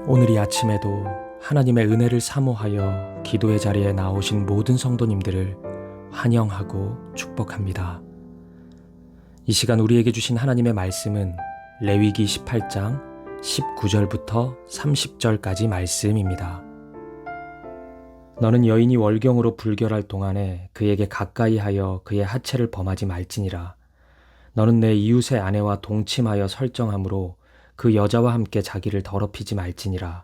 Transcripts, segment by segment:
오늘 이 아침에도 하나님의 은혜를 사모하여 기도의 자리에 나오신 모든 성도님들을 환영하고 축복합니다. 이 시간 우리에게 주신 하나님의 말씀은 레위기 18장 19절부터 30절까지 말씀입니다. 너는 여인이 월경으로 불결할 동안에 그에게 가까이 하여 그의 하체를 범하지 말지니라. 너는 내 이웃의 아내와 동침하여 설정함으로 그 여자와 함께 자기를 더럽히지 말지니라.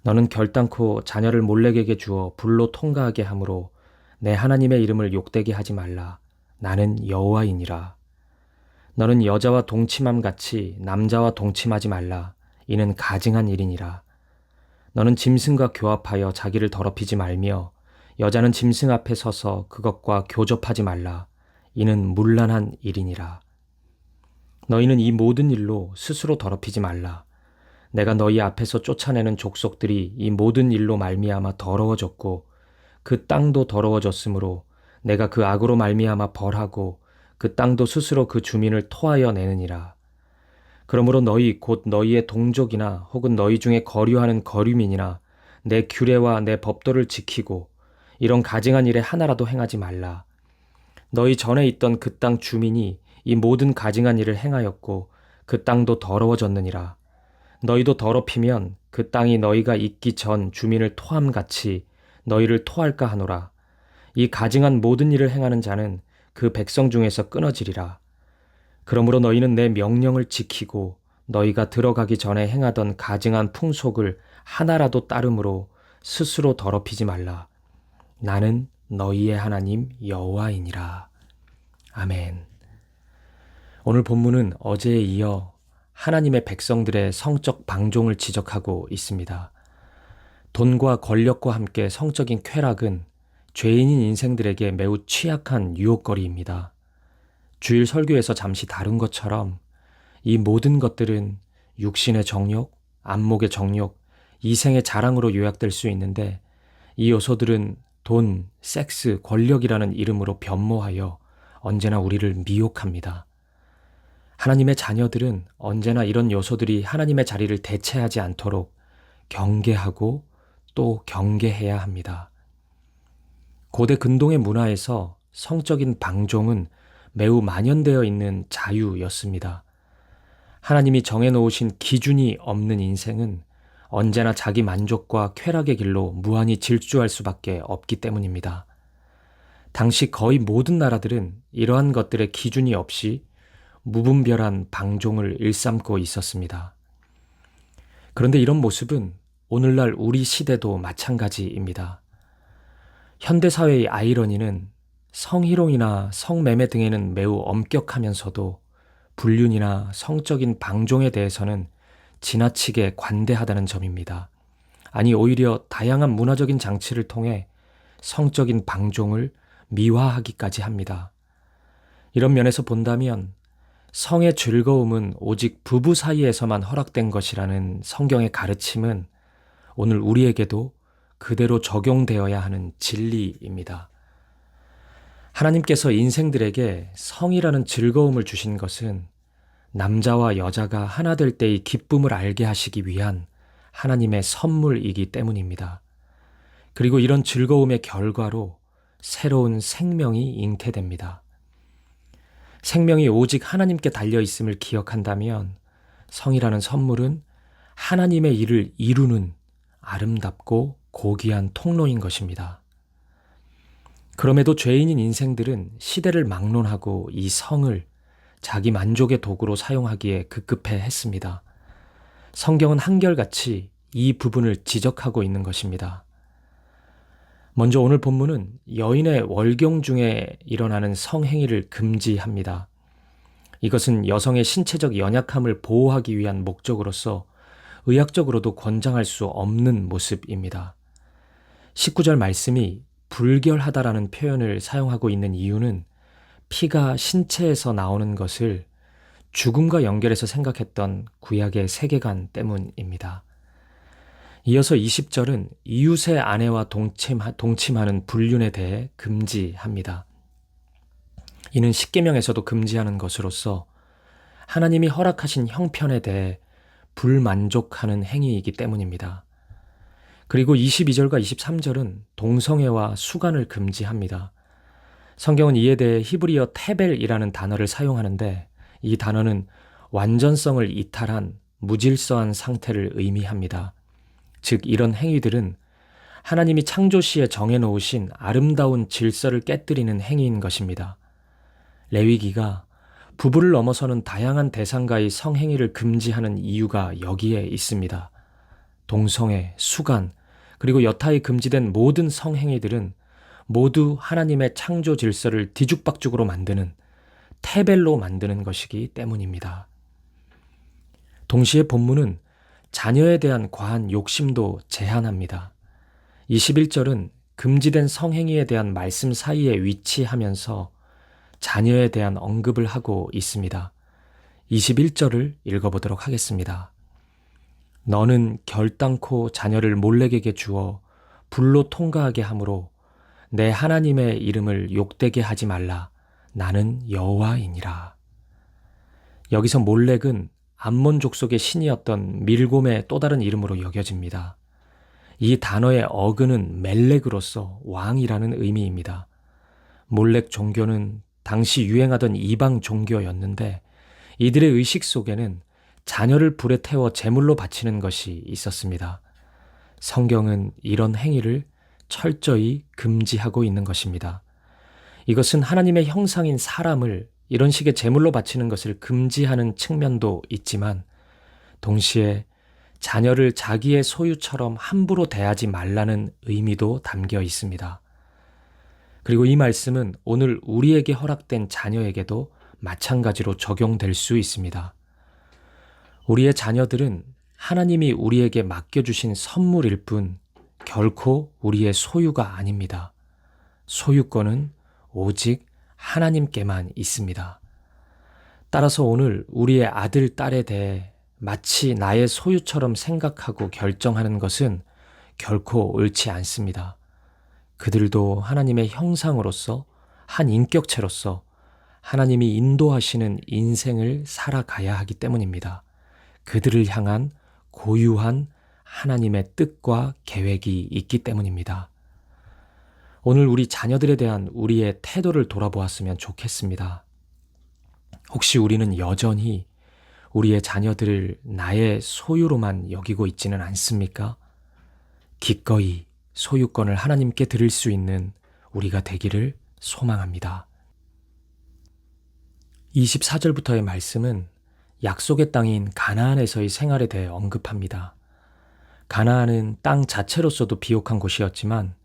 너는 결단코 자녀를 몰렉에게 주어 불로 통과하게 함으로 내 하나님의 이름을 욕되게 하지 말라. 나는 여호와이니라. 너는 여자와 동침함 같이 남자와 동침하지 말라. 이는 가증한 일이니라. 너는 짐승과 교합하여 자기를 더럽히지 말며 여자는 짐승 앞에 서서 그것과 교접하지 말라. 이는 문란한 일이니라. 너희는 이 모든 일로 스스로 더럽히지 말라. 내가 너희 앞에서 쫓아내는 족속들이 이 모든 일로 말미암아 더러워졌고 그 땅도 더러워졌으므로 내가 그 악으로 말미암아 벌하고 그 땅도 스스로 그 주민을 토하여 내느니라. 그러므로 너희 곧 너희의 동족이나 혹은 너희 중에 거류하는 거류민이나 내 규례와 내 법도를 지키고 이런 가증한 일에 하나라도 행하지 말라. 너희 전에 있던 그 땅 주민이 이 모든 가증한 일을 행하였고 그 땅도 더러워졌느니라. 너희도 더럽히면 그 땅이 너희가 있기 전 주민을 토함같이 너희를 토할까 하노라. 이 가증한 모든 일을 행하는 자는 그 백성 중에서 끊어지리라. 그러므로 너희는 내 명령을 지키고 너희가 들어가기 전에 행하던 가증한 풍속을 하나라도 따름으로 스스로 더럽히지 말라. 나는 너희의 하나님 여호와이니라. 아멘. 오늘 본문은 어제에 이어 하나님의 백성들의 성적 방종을 지적하고 있습니다. 돈과 권력과 함께 성적인 쾌락은 죄인인 인생들에게 매우 취약한 유혹거리입니다. 주일 설교에서 잠시 다룬 것처럼 이 모든 것들은 육신의 정욕, 안목의 정욕, 이생의 자랑으로 요약될 수 있는데 이 요소들은 돈, 섹스, 권력이라는 이름으로 변모하여 언제나 우리를 미혹합니다. 하나님의 자녀들은 언제나 이런 요소들이 하나님의 자리를 대체하지 않도록 경계하고 또 경계해야 합니다. 고대 근동의 문화에서 성적인 방종은 매우 만연되어 있는 자유였습니다. 하나님이 정해놓으신 기준이 없는 인생은 언제나 자기 만족과 쾌락의 길로 무한히 질주할 수밖에 없기 때문입니다. 당시 거의 모든 나라들은 이러한 것들의 기준이 없이 무분별한 방종을 일삼고 있었습니다. 그런데 이런 모습은 오늘날 우리 시대도 마찬가지입니다. 현대사회의 아이러니는 성희롱이나 성매매 등에는 매우 엄격하면서도 불륜이나 성적인 방종에 대해서는 지나치게 관대하다는 점입니다. 아니 오히려 다양한 문화적인 장치를 통해 성적인 방종을 미화하기까지 합니다. 이런 면에서 본다면 성의 즐거움은 오직 부부 사이에서만 허락된 것이라는 성경의 가르침은 오늘 우리에게도 그대로 적용되어야 하는 진리입니다. 하나님께서 인생들에게 성이라는 즐거움을 주신 것은 남자와 여자가 하나 될 때의 기쁨을 알게 하시기 위한 하나님의 선물이기 때문입니다. 그리고 이런 즐거움의 결과로 새로운 생명이 잉태됩니다. 생명이 오직 하나님께 달려있음을 기억한다면 성이라는 선물은 하나님의 일을 이루는 아름답고 고귀한 통로인 것입니다. 그럼에도 죄인인 인생들은 시대를 막론하고 이 성을 자기 만족의 도구로 사용하기에 급급해 했습니다. 성경은 한결같이 이 부분을 지적하고 있는 것입니다. 먼저 오늘 본문은 여인의 월경 중에 일어나는 성행위를 금지합니다. 이것은 여성의 신체적 연약함을 보호하기 위한 목적으로서 의학적으로도 권장할 수 없는 모습입니다. 19절 말씀이 불결하다라는 표현을 사용하고 있는 이유는 피가 신체에서 나오는 것을 죽음과 연결해서 생각했던 구약의 세계관 때문입니다. 이어서 20절은 이웃의 아내와 동침하는 불륜에 대해 금지합니다. 이는 십계명에서도 금지하는 것으로서 하나님이 허락하신 형편에 대해 불만족하는 행위이기 때문입니다. 그리고 22절과 23절은 동성애와 수간을 금지합니다. 성경은 이에 대해 히브리어 테벨이라는 단어를 사용하는데 이 단어는 완전성을 이탈한 무질서한 상태를 의미합니다. 즉 이런 행위들은 하나님이 창조 시에 정해놓으신 아름다운 질서를 깨뜨리는 행위인 것입니다. 레위기가 부부를 넘어서는 다양한 대상과의 성행위를 금지하는 이유가 여기에 있습니다. 동성애, 수간, 그리고 여타의 금지된 모든 성행위들은 모두 하나님의 창조 질서를 뒤죽박죽으로 만드는 테벨로 만드는 것이기 때문입니다. 동시에 본문은 자녀에 대한 과한 욕심도 제한합니다. 21절은 금지된 성행위에 대한 말씀 사이에 위치하면서 자녀에 대한 언급을 하고 있습니다. 21절을 읽어보도록 하겠습니다. 너는 결단코 자녀를 몰렉에게 주어 불로 통과하게 하므로 내 하나님의 이름을 욕되게 하지 말라. 나는 여호와이니라. 여기서 몰렉은 암몬 족속의 신이었던 밀곰의 또 다른 이름으로 여겨집니다. 이 단어의 어근은 멜렉으로서 왕이라는 의미입니다. 몰렉 종교는 당시 유행하던 이방 종교였는데 이들의 의식 속에는 자녀를 불에 태워 제물로 바치는 것이 있었습니다. 성경은 이런 행위를 철저히 금지하고 있는 것입니다. 이것은 하나님의 형상인 사람을 이런 식의 제물로 바치는 것을 금지하는 측면도 있지만 동시에 자녀를 자기의 소유처럼 함부로 대하지 말라는 의미도 담겨 있습니다. 그리고 이 말씀은 오늘 우리에게 허락된 자녀에게도 마찬가지로 적용될 수 있습니다. 우리의 자녀들은 하나님이 우리에게 맡겨주신 선물일 뿐 결코 우리의 소유가 아닙니다. 소유권은 오직 하나님께만 있습니다. 따라서 오늘 우리의 아들, 딸에 대해 마치 나의 소유처럼 생각하고 결정하는 것은 결코 옳지 않습니다. 그들도 하나님의 형상으로서 한 인격체로서 하나님이 인도하시는 인생을 살아가야 하기 때문입니다. 그들을 향한 고유한 하나님의 뜻과 계획이 있기 때문입니다. 오늘 우리 자녀들에 대한 우리의 태도를 돌아보았으면 좋겠습니다. 혹시 우리는 여전히 우리의 자녀들을 나의 소유로만 여기고 있지는 않습니까? 기꺼이 소유권을 하나님께 드릴 수 있는 우리가 되기를 소망합니다. 24절부터의 말씀은 약속의 땅인 가나안에서의 생활에 대해 언급합니다. 가나안은 땅 자체로서도 비옥한 곳이었지만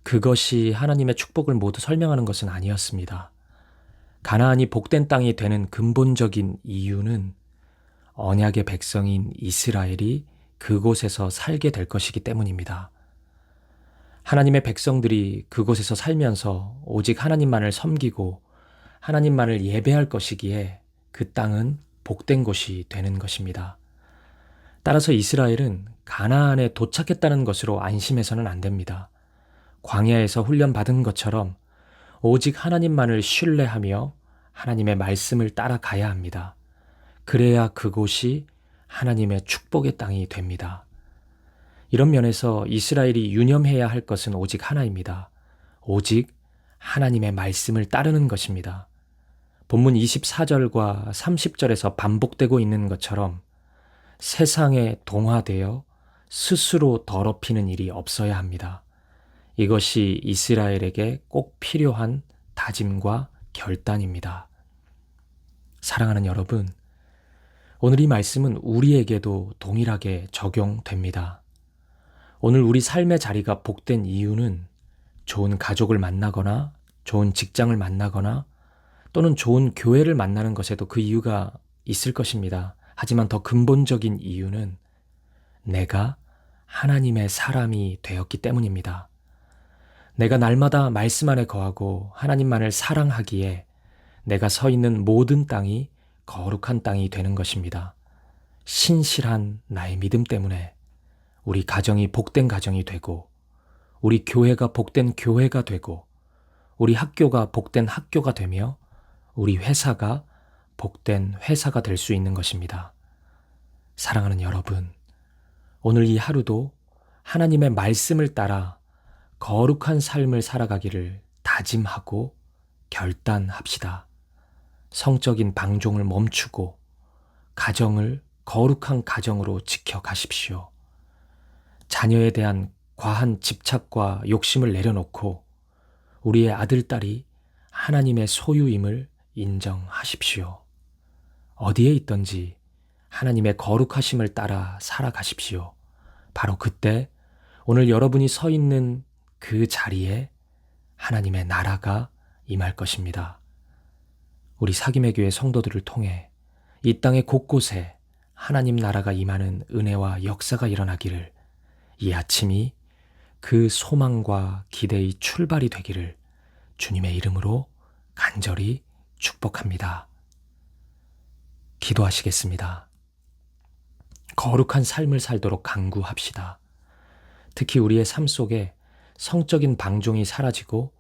그것이 하나님의 축복을 모두 설명하는 것은 아니었습니다. 가나안이 복된 땅이 되는 근본적인 이유는 언약의 백성인 이스라엘이 그곳에서 살게 될 것이기 때문입니다. 하나님의 백성들이 그곳에서 살면서 오직 하나님만을 섬기고 하나님만을 예배할 것이기에 그 땅은 복된 곳이 되는 것입니다. 따라서 이스라엘은 가나안에 도착했다는 것으로 안심해서는 안 됩니다. 광야에서 훈련받은 것처럼 오직 하나님만을 신뢰하며 하나님의 말씀을 따라가야 합니다. 그래야 그곳이 하나님의 축복의 땅이 됩니다. 이런 면에서 이스라엘이 유념해야 할 것은 오직 하나입니다. 오직 하나님의 말씀을 따르는 것입니다. 본문 24절과 30절에서 반복되고 있는 것처럼 세상에 동화되어 스스로 더럽히는 일이 없어야 합니다. 이것이 이스라엘에게 꼭 필요한 다짐과 결단입니다. 사랑하는 여러분, 오늘 이 말씀은 우리에게도 동일하게 적용됩니다. 오늘 우리 삶의 자리가 복된 이유는 좋은 가족을 만나거나 좋은 직장을 만나거나 또는 좋은 교회를 만나는 것에도 그 이유가 있을 것입니다. 하지만 더 근본적인 이유는 내가 하나님의 사람이 되었기 때문입니다. 내가 날마다 말씀 안에 거하고 하나님만을 사랑하기에 내가 서 있는 모든 땅이 거룩한 땅이 되는 것입니다. 신실한 나의 믿음 때문에 우리 가정이 복된 가정이 되고 우리 교회가 복된 교회가 되고 우리 학교가 복된 학교가 되며 우리 회사가 복된 회사가 될 수 있는 것입니다. 사랑하는 여러분, 오늘 이 하루도 하나님의 말씀을 따라 거룩한 삶을 살아가기를 다짐하고 결단합시다. 성적인 방종을 멈추고 가정을 거룩한 가정으로 지켜가십시오. 자녀에 대한 과한 집착과 욕심을 내려놓고 우리의 아들, 딸이 하나님의 소유임을 인정하십시오. 어디에 있든지 하나님의 거룩하심을 따라 살아가십시오. 바로 그때 오늘 여러분이 서 있는 그 자리에 하나님의 나라가 임할 것입니다. 우리 사김의 교회 성도들을 통해 이 땅의 곳곳에 하나님 나라가 임하는 은혜와 역사가 일어나기를, 이 아침이 그 소망과 기대의 출발이 되기를 주님의 이름으로 간절히 축복합니다. 기도하시겠습니다. 거룩한 삶을 살도록 간구합시다. 특히 우리의 삶 속에 성적인 방종이 사라지고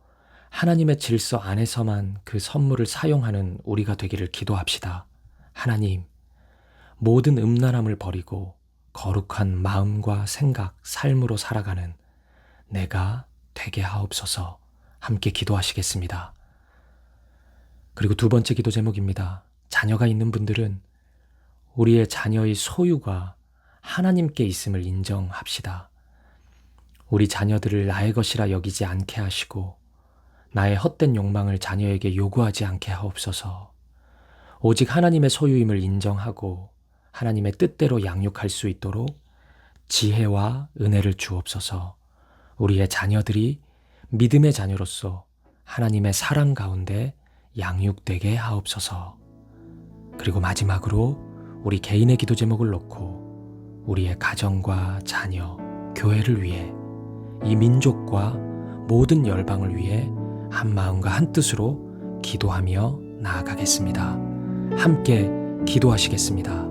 하나님의 질서 안에서만 그 선물을 사용하는 우리가 되기를 기도합시다. 하나님, 모든 음란함을 버리고 거룩한 마음과 생각, 삶으로 살아가는 내가 되게 하옵소서. 함께 기도하시겠습니다. 그리고 두 번째 기도 제목입니다. 자녀가 있는 분들은 우리의 자녀의 소유가 하나님께 있음을 인정합시다. 우리 자녀들을 나의 것이라 여기지 않게 하시고 나의 헛된 욕망을 자녀에게 요구하지 않게 하옵소서. 오직 하나님의 소유임을 인정하고 하나님의 뜻대로 양육할 수 있도록 지혜와 은혜를 주옵소서. 우리의 자녀들이 믿음의 자녀로서 하나님의 사랑 가운데 양육되게 하옵소서. 그리고 마지막으로 우리 개인의 기도 제목을 놓고 우리의 가정과 자녀, 교회를 위해, 이 민족과 모든 열방을 위해 한 마음과 한 뜻으로 기도하며 나아가겠습니다. 함께 기도하시겠습니다.